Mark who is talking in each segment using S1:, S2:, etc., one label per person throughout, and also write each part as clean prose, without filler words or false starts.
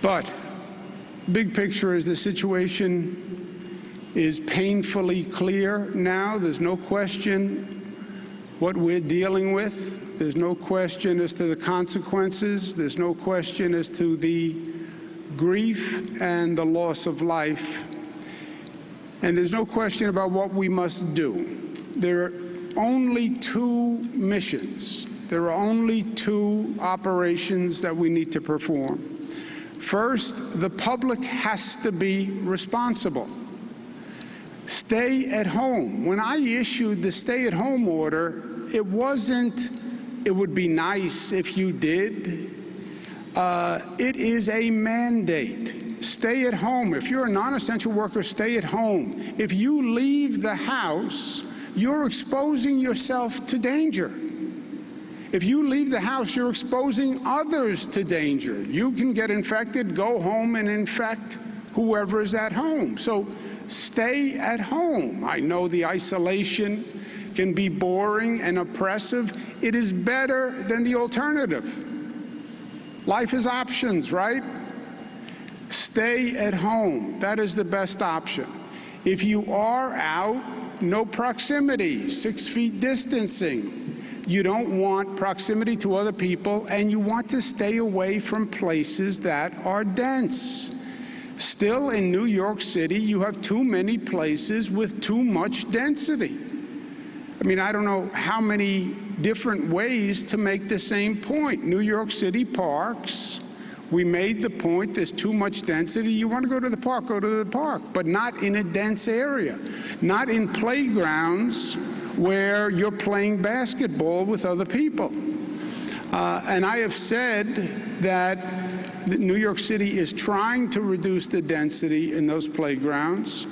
S1: But big picture is the situation is painfully clear now. There's no question what we're dealing with. There's no question as to the consequences. There's no question as to the grief and the loss of life. And there's no question about what we must do. There are only two missions. There are only two operations that we need to perform. First, the public has to be responsible. Stay at home. When I issued the stay-at-home order, it wasn't, it would be nice if you did. It is a mandate. Stay at home. If you're a non-essential worker, stay at home. If you leave the house, you're exposing yourself to danger. If you leave the house, you're exposing others to danger. You can get infected, go home and infect whoever is at home. So stay at home. I know the isolation can be boring and oppressive. It is better than the alternative. Life is options, right? Stay at home. That is the best option. If you are out, no proximity, 6 feet distancing. You don't want proximity to other people, and you want to stay away from places that are dense. Still, in New York City, you have too many places with too much density. I mean, I don't know how many different ways to make the same point. New York City parks, we made the point there's too much density. You want to go to the park, go to the park, but not in a dense area, not in playgrounds where you're playing basketball with other people. And I have said that New York City is trying to reduce the density in those playgrounds.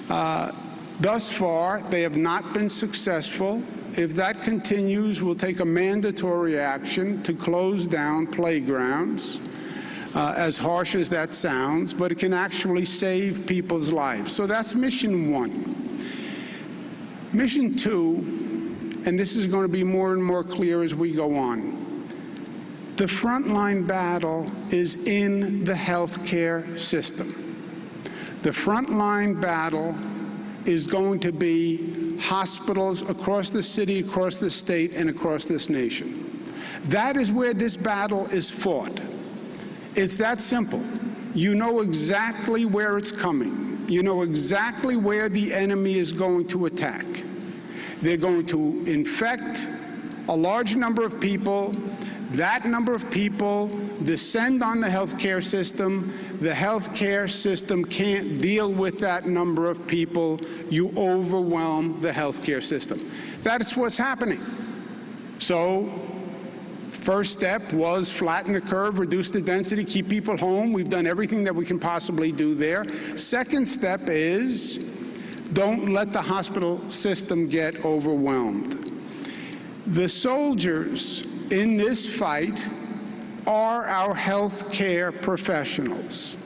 S1: Thus far, they have not been successful. If that continues, we'll take a mandatory action to close down playgrounds, as harsh as that sounds, but it can actually save people's lives. So that's mission one. Mission two, and this is going to be more and more clear as we go on, the frontline battle is in the healthcare system. The frontline battle is going to be hospitals across the city, across the state, and across this nation. That is where this battle is fought. It's that simple. You know exactly where it's coming. You know exactly where the enemy is going to attack. They're going to infect a large number of people. That number of people descend on the healthcare system. The healthcare system can't deal with that number of people. You overwhelm the healthcare system. That's what's happening. So, first step was flatten the curve, reduce the density, keep people home. We've done everything that we can possibly do there. Second step is don't let the hospital system get overwhelmed. The soldiers in this fight are our health care professionals.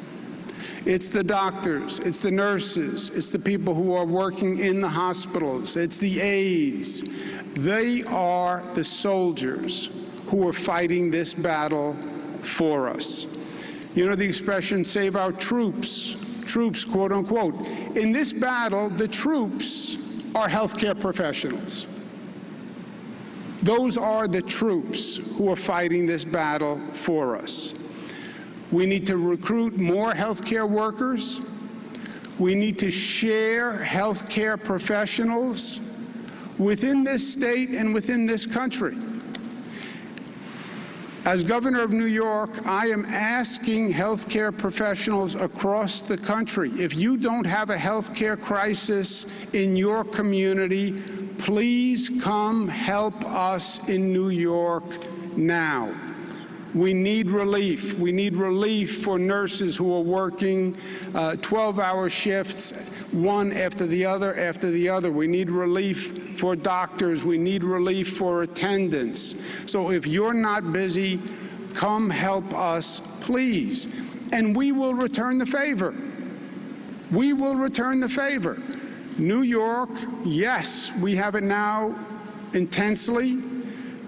S1: It's the doctors, it's the nurses, it's the people who are working in the hospitals, it's the aides. They are the soldiers who are fighting this battle for us. You know the expression, save our troops, quote unquote. In this battle, the troops are healthcare professionals. Those are the troops who are fighting this battle for us. We need to recruit more healthcare workers. We need to share healthcare professionals within this state and within this country. As governor of New York, I am asking healthcare professionals across the country, if you don't have a healthcare crisis in your community, please come help us in New York now. We need relief. We need relief for nurses who are working 12-hour shifts, one after the other after the other. We need relief for doctors. We need relief for attendants. So if you're not busy, come help us, please. And we will return the favor. We will return the favor. New York, yes, we have it now intensely.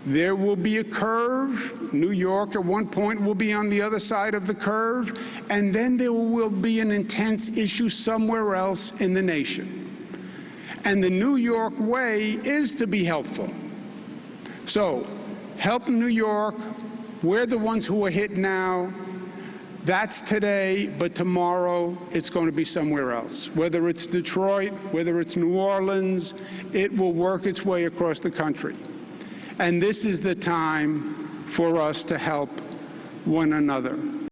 S1: There will be a curve. New York at one point will be on the other side of the curve, and then there will be an intense issue somewhere else in the nation. And the New York way is to be helpful. So help New York. We're the ones who are hit now. That's today, but tomorrow it's going to be somewhere else. Whether it's Detroit, whether it's New Orleans, it will work its way across the country. And this is the time for us to help one another.